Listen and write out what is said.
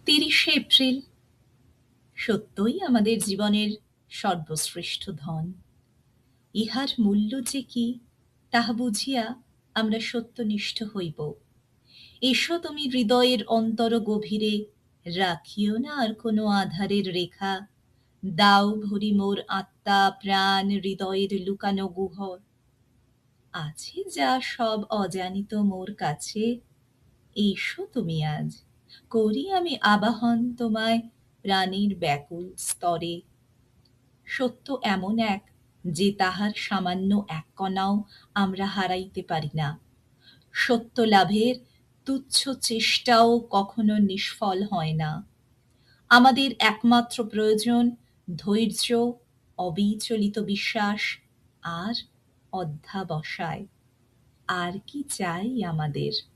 ৩০শে April সত্যই আমাদের জীবনের সর্বশ্রেষ্ঠ ধন। ইহার মূল্য যে কি, তাহা বুঝিয়া আমরা সত্যনিষ্ঠ হইব। এসো তুমি হৃদয়ের অন্তর গভীরে, রাখিও না আর কোনো আধারের রেখা। দাও ভরি মোর আত্মা প্রাণ হৃদয়ের লুকানো গুহর। আছে যা সব অজানিত মোর কাছে, এসো তুমি আজ, করি আমি আবাহন তোমায় প্রাণীর ব্যাকুল স্তরে। সত্য এমন এক, যে তাহার সামান্য এক কণাও আমরা হারাইতে পারি না। সত্য লাভের তুচ্ছ চেষ্টাও কখনো নিষ্ফল হয় না। আমাদের একমাত্র প্রয়োজন ধৈর্য, অবিচলিত বিশ্বাস আর অধ্যবসায়। আর কি চাই আমাদের?